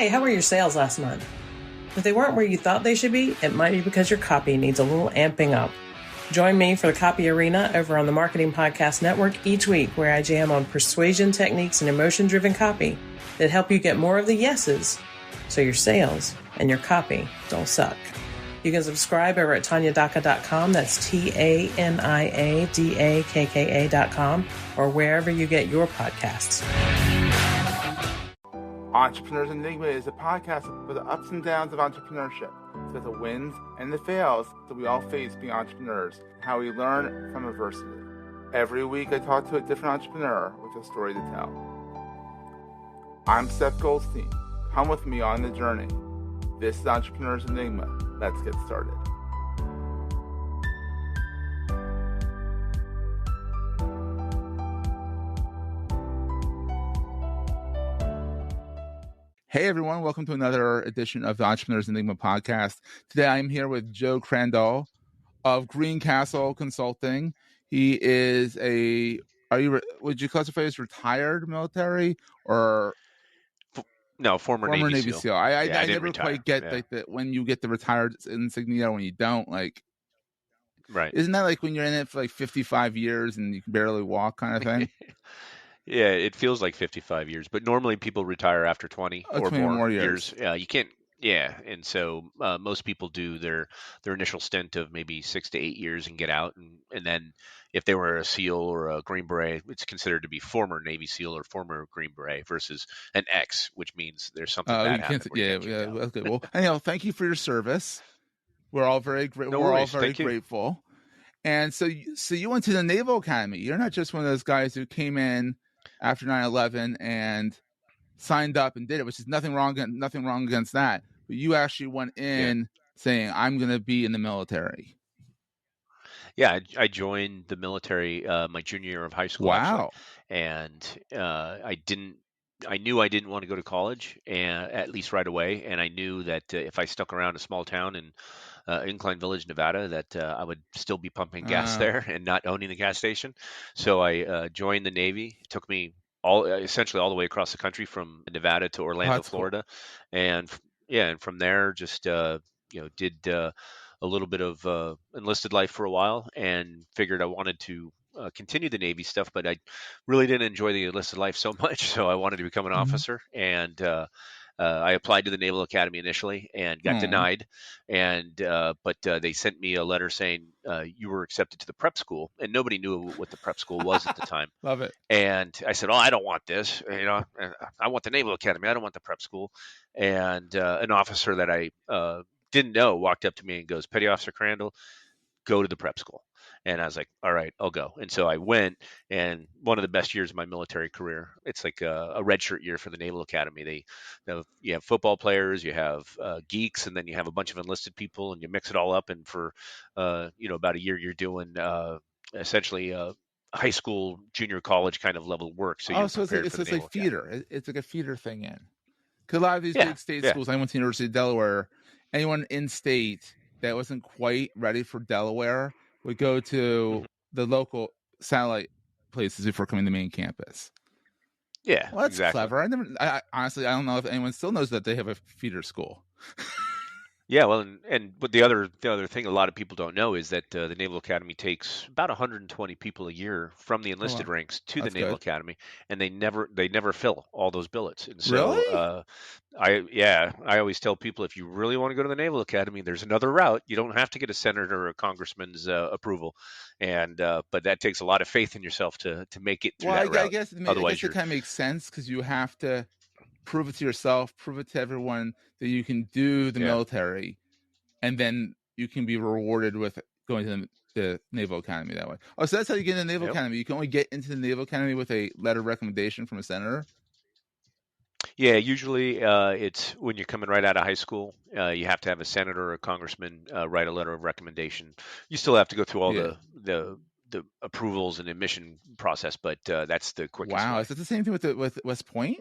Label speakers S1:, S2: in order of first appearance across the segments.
S1: Hey, how were your sales last month? If they weren't where you thought they should be, it might be because your copy needs a little amping up. Join me for the Copy Arena over on the Marketing Podcast Network each week, where I jam on persuasion techniques and emotion-driven copy that help you get more of the yeses so your sales and your copy don't suck. You can subscribe over at TanyaDaka.com, that's TANIADAKKA.com, or wherever you get your podcasts.
S2: Entrepreneurs Enigma is a podcast for the ups and downs of entrepreneurship. It's about the wins and the fails that we all face being entrepreneurs, how we learn from adversity. Every week I talk to a different entrepreneur with a story to tell. I'm Seth Goldstein. Come with me on the journey. This is Entrepreneurs Enigma. Let's get started. Hey everyone, welcome to another edition of the Entrepreneurs Enigma podcast. Today I'm here with Joe Crandall of Greencastle Consulting. He is would you classify as retired military or
S3: no, former Navy SEAL.
S2: I never retire. Quite get like that when you get the retired insignia when you don't, like,
S3: right?
S2: Isn't that like when you're in it for like 55 years and you can barely walk kind of thing?
S3: Yeah, it feels like 55 years, but normally people retire after 20 or more years. You can't. Yeah, and so most people do their initial stint of maybe 6 to 8 years and get out, and then if they were a SEAL or a Green Beret, it's considered to be former Navy SEAL or former Green Beret versus an X, which means there's something bad happened.
S2: Yeah. Okay. Well, anyhow, thank you for your service. We're all very grateful. And so you went to the Naval Academy. You're not just one of those guys who came in after 9/11 and signed up and did it, which is nothing wrong against that. But you actually went in saying, I'm going to be in the military.
S3: Yeah, I joined the military my junior year of high school.
S2: Wow.
S3: Actually. And I knew I didn't want to go to college, and at least right away. And I knew that if I stuck around a small town in Incline Village, Nevada, that I would still be pumping gas there and not owning the gas station. So I joined the Navy. It took me essentially all the way across the country from Nevada to Orlando, Florida. Cool. And from there just did a little bit of enlisted life for a while and figured I wanted to continue the Navy stuff, but I really didn't enjoy the enlisted life so much, so I wanted to become an officer. And I applied to the Naval Academy initially and got denied. But they sent me a letter saying you were accepted to the prep school, and nobody knew what the prep school was at the time.
S2: Love it.
S3: And I said, I don't want this. I want the Naval Academy. I don't want the prep school. And an officer that I didn't know walked up to me and goes, Petty Officer Crandall, go to the prep school. And I was like, all right, I'll go. And so I went, and one of the best years of my military career. It's like a redshirt year for the Naval Academy. You have football players, you have geeks, and then you have a bunch of enlisted people, and you mix it all up. And for about a year, you're doing essentially high school, junior college kind of level work. So
S2: it's like feeder. It's like a feeder thing in. Because a lot of these big state schools, I went to the University of Delaware. Anyone in state that wasn't quite ready for Delaware would go to the local satellite places before coming to the main campus.
S3: Yeah,
S2: well, that's
S3: exactly.
S2: Clever. I honestly don't know if anyone still knows that they have a feeder school.
S3: Yeah, well, but the other thing a lot of people don't know is that the Naval Academy takes about 120 people a year from the enlisted ranks to the Naval Academy, and they never fill all those billets. And so,
S2: really?
S3: I always tell people, if you really want to go to the Naval Academy, there's another route. You don't have to get a senator or a congressman's approval, but that takes a lot of faith in yourself to make it through that route.
S2: I guess it kind of makes sense because you have to prove it to yourself, prove it to everyone that you can do the military, and then you can be rewarded with going to the Naval Academy that way. Oh, so that's how you get into the Naval Academy. You can only get into the Naval Academy with a letter of recommendation from a senator?
S3: Yeah, usually it's when you're coming right out of high school. You have to have a senator or a congressman write a letter of recommendation. You still have to go through all the approvals and admission process, but that's the quickest way.
S2: Wow, is that the same thing with West Point?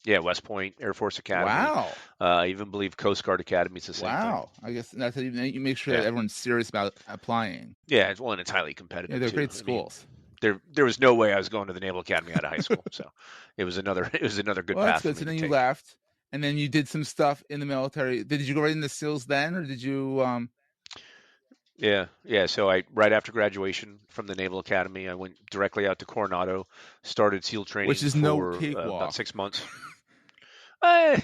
S3: Yeah, West Point Air Force Academy.
S2: Wow.
S3: I even believe Coast Guard Academy is the same thing.
S2: Wow. I guess that's how you make sure that everyone's serious about applying.
S3: Yeah, and it's highly competitive.
S2: Yeah, they're great schools.
S3: There was no way I was going to the Naval Academy out of high school, so it was another good path.
S2: That's good. So then you left, And then you did some stuff in the military. Did you go right into SEALs then, or did you?
S3: Yeah. So right after graduation from the Naval Academy, I went directly out to Coronado, started SEAL
S2: Which
S3: training
S2: is no
S3: for about
S2: cakewalk.
S3: 6 months.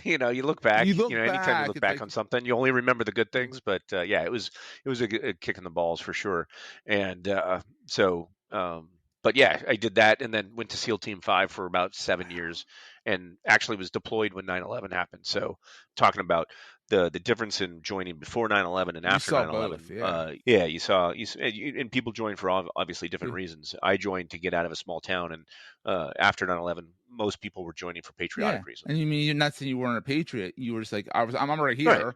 S3: You look back.
S2: You look
S3: Anytime you
S2: back,
S3: look
S2: it's
S3: back
S2: like
S3: on something, you only remember the good things. But yeah, it was a kick in the balls for sure. And but yeah, I did that, and then went to SEAL Team 5 for about 7 years, and actually was deployed when 9/11 happened. So talking about the difference in joining before 9/11 and
S2: you
S3: after
S2: saw
S3: 9/11,
S2: both, yeah.
S3: yeah, and people joined for obviously different reasons. I joined to get out of a small town, and after 9/11, most people were joining for
S2: Yeah,
S3: patriotic reasons.
S2: and you mean you're not saying you weren't a patriot? You were just like, I'm right
S3: Right.
S2: here,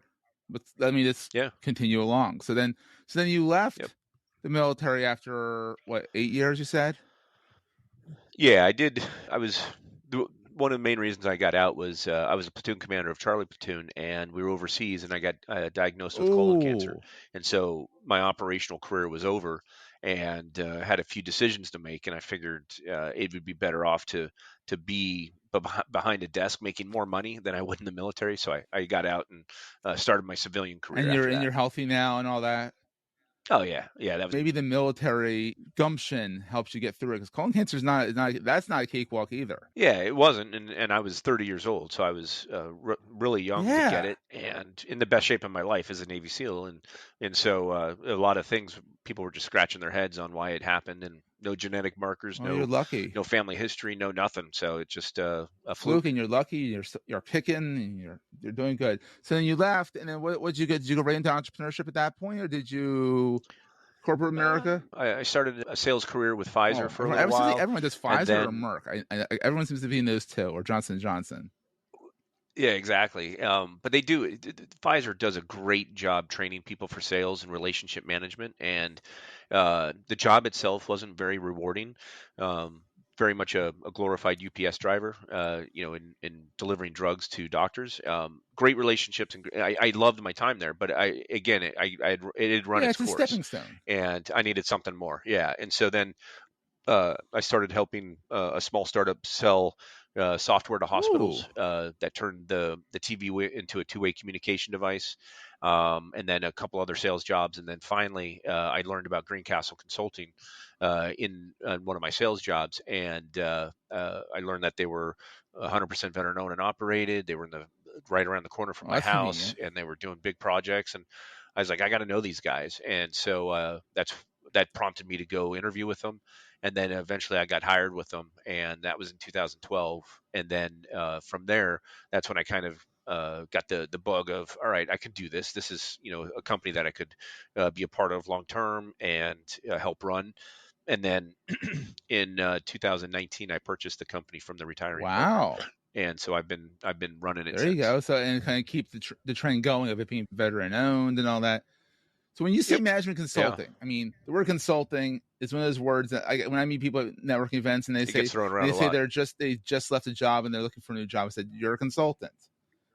S2: but let me just
S3: Yeah.
S2: continue along. So then you left
S3: Yep.
S2: the military after what, 8 years? You said.
S3: Yeah, I did. I was one of the main reasons I got out was I was a platoon commander of Charlie Platoon, and we were overseas, and I got diagnosed with colon cancer,
S2: Oh,
S3: and so my operational career was over, and had a few decisions to make, and I figured it would be better off to be behind a desk making more money than I would in the military. So I got out and started my civilian career
S2: and
S3: after that.
S2: you're healthy now and all that.
S3: Oh yeah, that was
S2: Maybe the military gumption helps you get through it, because colon cancer is not that's not a cakewalk either.
S3: Yeah, it wasn't, and I was 30 years old, so I was really young to get
S2: Yeah.
S3: it, and in the best shape of my life as a Navy SEAL, and so a lot of things people were just scratching their heads on why it happened, and no genetic markers,
S2: Well, you're lucky.
S3: no family history, no nothing, so it's just a
S2: Fluke,
S3: fluke.
S2: and you're lucky. You're kicking, and you're doing good. So then you left, and then what did you get? Did you go right into entrepreneurship at that point, or did you corporate America?
S3: I started a sales career with Pfizer
S2: Oh,
S3: for a little while,
S2: everyone does
S3: and
S2: Pfizer or
S3: then
S2: Merck. Everyone seems to be in those two, or Johnson and Johnson.
S3: yeah, exactly. But they do. Pfizer does a great job training people for sales and relationship management, and the job itself wasn't very rewarding. Um, very much a glorified UPS driver, in delivering drugs to doctors. Great relationships, and I loved my time there. But it had run
S2: Yeah,
S3: its
S2: it's a
S3: course,
S2: stepping stone.
S3: and I needed something more. Yeah, and so then I started helping a small startup sell software to
S2: Ooh,
S3: hospitals that turned the TV into a two-way communication device, and then a couple other sales jobs, and then finally I learned about Greencastle Consulting in one of my sales jobs, and I learned that they were 100% veteran owned and operated. They were right around the corner from
S2: well,
S3: my
S2: that's
S3: house,
S2: convenient.
S3: and they were doing big projects, and I was like, I got to know these guys, and so that prompted me to go interview with them, and then eventually I got hired with them, and that was in 2012. And then from there, that's when I kind of got the bug of, all right, I can do this. This is a company that I could be a part of long term and help run. And then in 2019, I purchased the company from the retiring partner,
S2: Wow,
S3: and so I've been running it
S2: there you
S3: since.
S2: go. So, and kind of keep the trend going of it being veteran owned and all that. So when you say
S3: Yep.
S2: management
S3: Yeah.
S2: consulting, I mean, the word consulting is one of those words that when I meet people at networking events and
S3: It gets thrown around a lot.
S2: they just left a job and they're looking for a new job, I said, you're a consultant.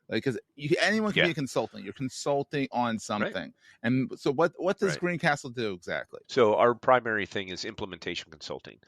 S2: Like, because anyone can be
S3: Yeah.
S2: a consultant. You're consulting on
S3: Right.
S2: something. And so what does
S3: Right.
S2: Greencastle do exactly?
S3: So our primary thing is implementation consulting.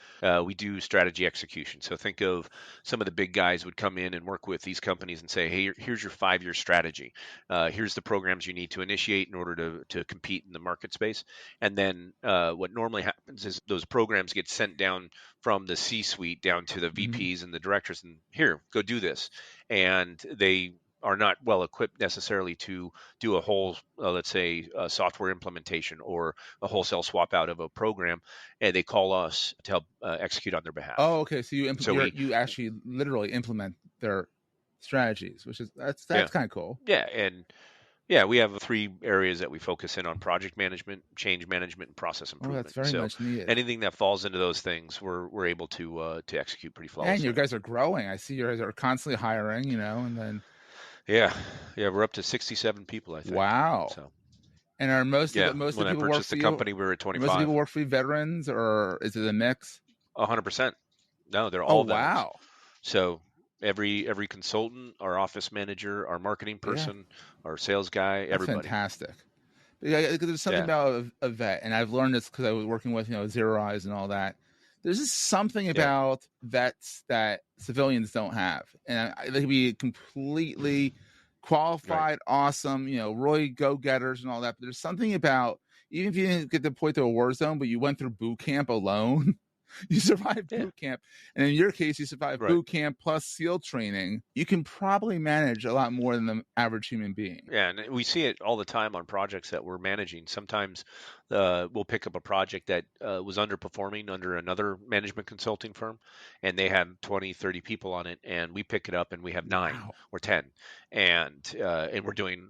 S3: We do strategy execution. So think of some of the big guys would come in and work with these companies and say, "Hey, here's your 5-year strategy. Here's the programs you need to initiate in order to compete in the market space." And then what normally happens is those programs get sent down from the C-suite down to the VPs and the directors, and here, go do this. And they are not well equipped necessarily to do a whole, let's say, software implementation or a wholesale swap out of a program, and they call us to help execute on their behalf.
S2: Oh, okay. So
S3: So
S2: you actually literally implement their strategies, which is that's
S3: yeah,
S2: kind of cool.
S3: yeah, and yeah, we have 3 areas that we focus in on: project management, change management, and process
S2: Oh, that's
S3: improvement.
S2: very
S3: So
S2: much needed.
S3: anything that falls into those things, we're able to execute pretty
S2: Yeah, and your
S3: flawlessly.
S2: guys are growing. I see you guys are constantly hiring, and then
S3: Yeah, we're up to 67 people, I think.
S2: wow.
S3: So
S2: And are most
S3: yeah,
S2: of
S3: when
S2: the
S3: I
S2: people work
S3: purchased
S2: for
S3: the
S2: you?
S3: company, we were at
S2: Most of the
S3: 25.
S2: people work for you veterans, or is it a mix?
S3: 100%. No, they're
S2: Oh,
S3: all veterans.
S2: wow.
S3: So every consultant, our office manager, our marketing
S2: Yeah,
S3: person, our sales guy,
S2: that's
S3: everybody.
S2: fantastic. Yeah, there's something
S3: Yeah.
S2: about a vet, and I've learned this because I was working with Zero Eyes and all that. there's just something about vets that civilians don't have. And they can be completely qualified, awesome, Roy go-getters and all that. But there's something about, even if you didn't get deployed to a war zone, but you went through boot camp alone, you survived boot camp. And in your case, you survived boot camp plus SEAL training. You can probably manage a lot more than the average human being.
S3: Yeah, and we see it all the time on projects that we're managing. Sometimes we'll pick up a project that was underperforming under another management consulting firm, and they have 20, 30 people on it, and we pick it up and we have 9 or 10, and we're doing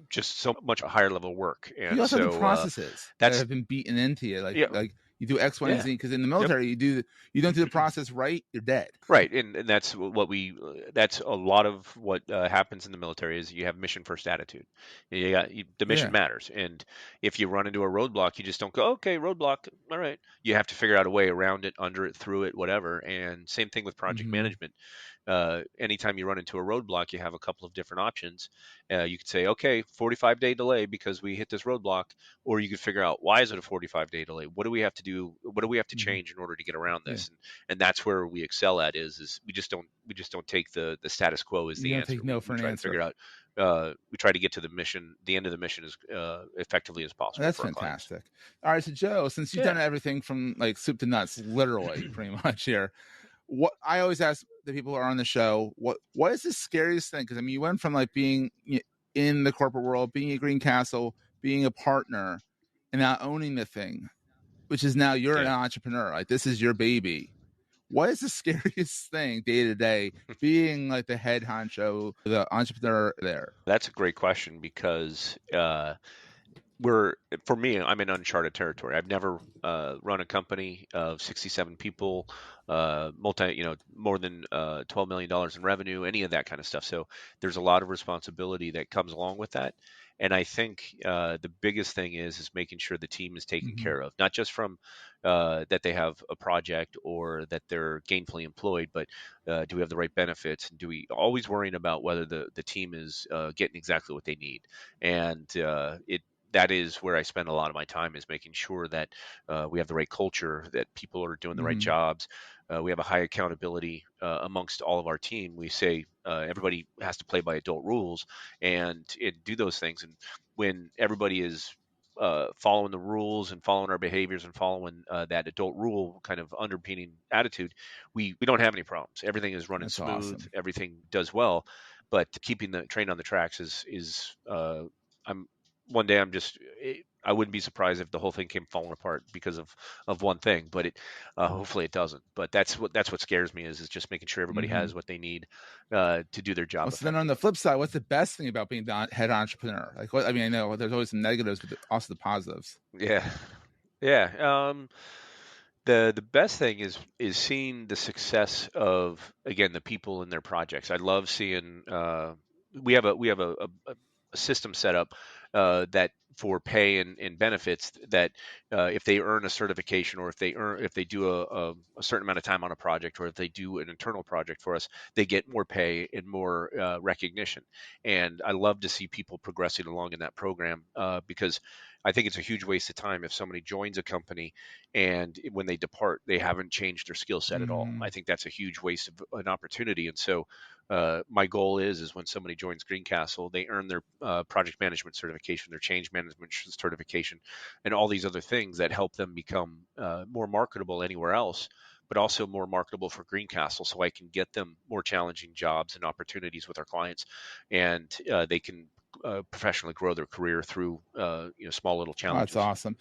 S3: just so much higher level work. And
S2: you also have the processes that have been beaten into you, like you do X, Y, and Z. Because in the military, you don't do the process right, you're dead.
S3: Right, and that's what that's a lot of what happens in the military is you have mission first attitude. The mission matters, and if you run into a roadblock, you just don't go, okay, roadblock, all right. You have to figure out a way around it, under it, through it, whatever. And same thing with project management. Anytime you run into a roadblock, you have a couple of different options. You could say, okay, 45-day delay because we hit this roadblock, or you could figure out, why is it a 45-day delay? What do we have to do? What do we have to change in order to get around this? And that's where we excel at is we just don't take the status quo as the answer.
S2: Take no for an answer.
S3: Figure out. We try to get to the end of the mission as effectively as possible.
S2: That's fantastic. All right, so Joe, since you've done everything from like soup to nuts, literally pretty much here, what I always ask the people who are on the show, what is the scariest thing? Because I mean, you went from like being in the corporate world, being at Greencastle, being a partner, and now owning the thing, which is now you're an entrepreneur. Like, this is your baby. What is the scariest thing day to day being like the head honcho, the entrepreneur there?
S3: That's a great question because for me, I'm in uncharted territory. I've never run a company of 67 people, more than $12 million in revenue, any of that kind of stuff. So there's a lot of responsibility that comes along with that. And I think the biggest thing is making sure the team is taken care of, not just from that they have a project or that they're gainfully employed, but do we have the right benefits? And do we always worrying about whether the team is getting exactly what they need? And that is where I spend a lot of my time, is making sure that we have the right culture, that people are doing the right jobs. We have a high accountability amongst all of our team. We say everybody has to play by adult rules and do those things. And when everybody is following the rules and following our behaviors and following that adult rule kind of underpinning attitude, we don't have any problems. Everything is running smooth. Awesome. Everything does well. But keeping the train on the tracks is one day I wouldn't be surprised if the whole thing came falling apart because of one thing, but hopefully it doesn't. But that's what scares me is just making sure everybody has what they need to do their job.
S2: Well, so then on the flip side, what's the best thing about being the head entrepreneur? Like, I know there's always some negatives, but also the positives.
S3: Yeah. The best thing is seeing the success of, again, the people in their projects. I love seeing we have a system set up that for pay and benefits, that if they earn a certification, or if they do a certain amount of time on a project, or if they do an internal project for us, they get more pay and more recognition. And I love to see people progressing along in that program because I think it's a huge waste of time if somebody joins a company and when they depart, they haven't changed their skill set at all. I think that's a huge waste of an opportunity. And so my goal is when somebody joins Greencastle, they earn their project management certification, their change management certification, and all these other things that help them become more marketable anywhere else, but also more marketable for Greencastle, so I can get them more challenging jobs and opportunities with our clients, and they can professionally grow their career through small little challenges.
S2: Oh, that's awesome.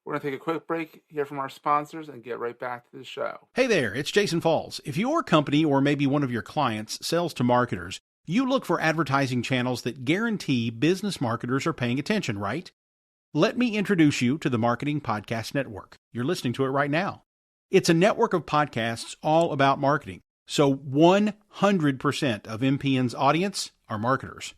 S2: We're going to take a quick break, hear from our sponsors, and get right back to the show.
S4: Hey there, it's Jason Falls. If your company or maybe one of your clients sells to marketers, you look for advertising channels that guarantee business marketers are paying attention, right? Let me introduce you to the Marketing Podcast Network. You're listening to it right now. It's a network of podcasts all about marketing. So 100% of MPN's audience are marketers.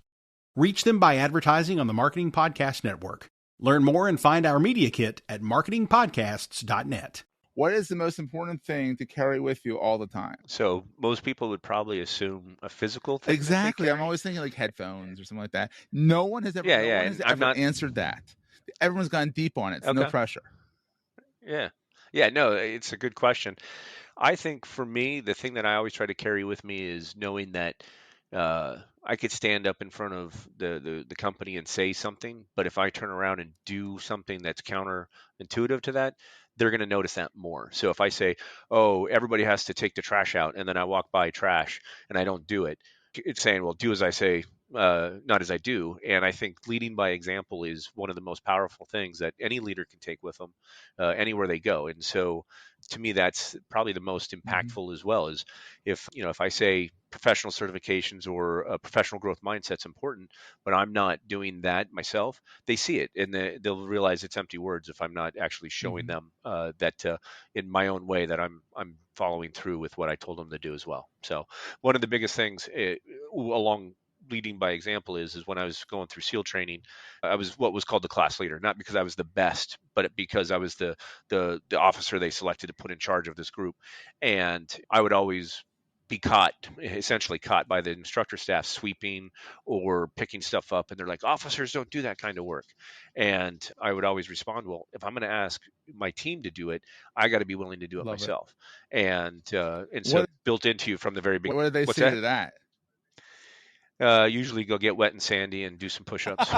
S4: Reach them by advertising on the Marketing Podcast Network. Learn more and find our media kit at marketingpodcasts.net.
S2: What is the most important thing to carry with you all the time?
S3: So most people would probably assume a physical thing.
S2: Exactly. I'm always thinking like headphones or something like that. No one has ever, answered that. Everyone's gone deep on it. So no pressure.
S3: Yeah. Yeah, no, it's a good question. I think for me, the thing that I always try to carry with me is knowing that I could stand up in front of the company and say something, but if I turn around and do something that's counterintuitive to that, they're going to notice that more. So if I say, "Oh, everybody has to take the trash out," and then I walk by trash and I don't do it, it's saying, "Well, do as I say, not as I do." And I think leading by example is one of the most powerful things that any leader can take with them anywhere they go. And so to me, that's probably the most impactful as well. Is if I say professional certifications or a professional growth mindset's important, but I'm not doing that myself, they see it and they'll realize it's empty words if I'm not actually showing them that in my own way that I'm following through with what I told them to do as well. So one of the biggest things along leading by example is when I was going through SEAL training, I was what was called the class leader, not because I was the best, but because I was the officer they selected to put in charge of this group. And I would always be essentially caught by the instructor staff sweeping or picking stuff up. And they're like, officers don't do that kind of work. And I would always respond, well, if I'm going to ask my team to do it, I got to be willing to do it myself. And so built into you from the very beginning.
S2: What did they say to that?
S3: Usually go get wet and sandy and do some push-ups.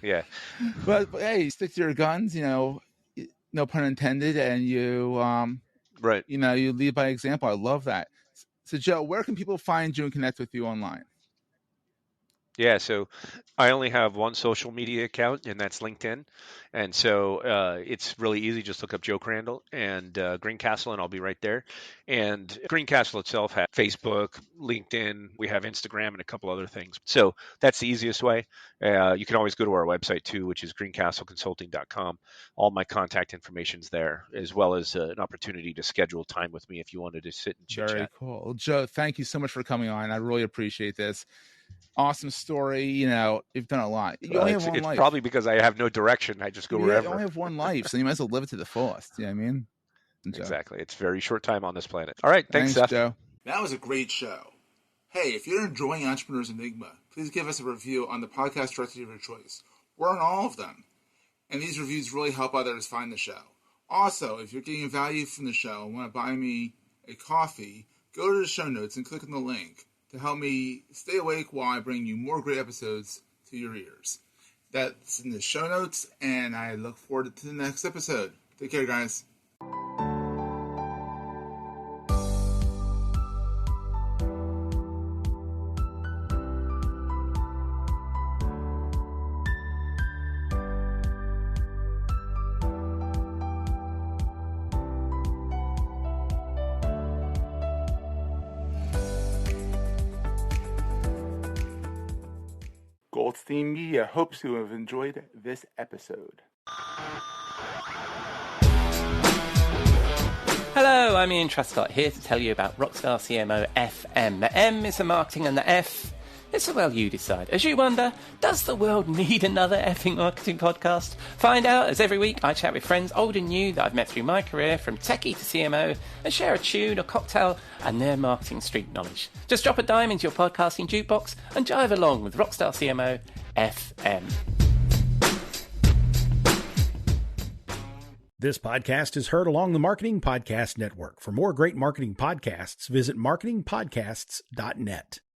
S3: Yeah.
S2: But hey, stick to your guns, no pun intended. And you,
S3: right.
S2: You lead by example. I love that. So Joe, where can people find you and connect with you online?
S3: Yeah, so I only have one social media account, and that's LinkedIn. And so it's really easy. Just look up Joe Crandall and Greencastle, and I'll be right there. And Greencastle itself has Facebook, LinkedIn. We have Instagram and a couple other things. So that's the easiest way. You can always go to our website, too, which is greencastleconsulting.com. All my contact information's there, as well as an opportunity to schedule time with me if you wanted to sit and chit-chat.
S2: Very cool. Joe, thank you so much for coming on. I really appreciate this. Awesome story. You've done a lot. You only have one life.
S3: It's probably because I have no direction. I just go wherever.
S2: You only have one life, so you might as well live it to the fullest. You know what I mean?
S3: Exactly. It's a very short time on this planet. All right. Thanks, Seth.
S2: Joe. That was a great show. Hey, if you're enjoying Entrepreneurs Enigma, please give us a review on the podcast directory of your choice. We're on all of them. And these reviews really help others find the show. Also, if you're getting value from the show and want to buy me a coffee, go to the show notes and click on the link to help me stay awake while I bring you more great episodes to your ears. That's in the show notes, and I look forward to the next episode. Take care, guys. Goldstein Media hopes you have enjoyed this episode.
S5: Hello, I'm Ian Truscott here to tell you about Rockstar CMO FM. The M is the marketing and the F, it's the well you decide. As you wonder, does the world need another effing marketing podcast? Find out as every week I chat with friends old and new that I've met through my career from techie to CMO and share a tune, a cocktail and their marketing street knowledge. Just drop a dime into your podcasting jukebox and jive along with Rockstar CMO FM.
S4: This podcast is heard along the Marketing Podcast Network. For more great marketing podcasts, visit marketingpodcasts.net.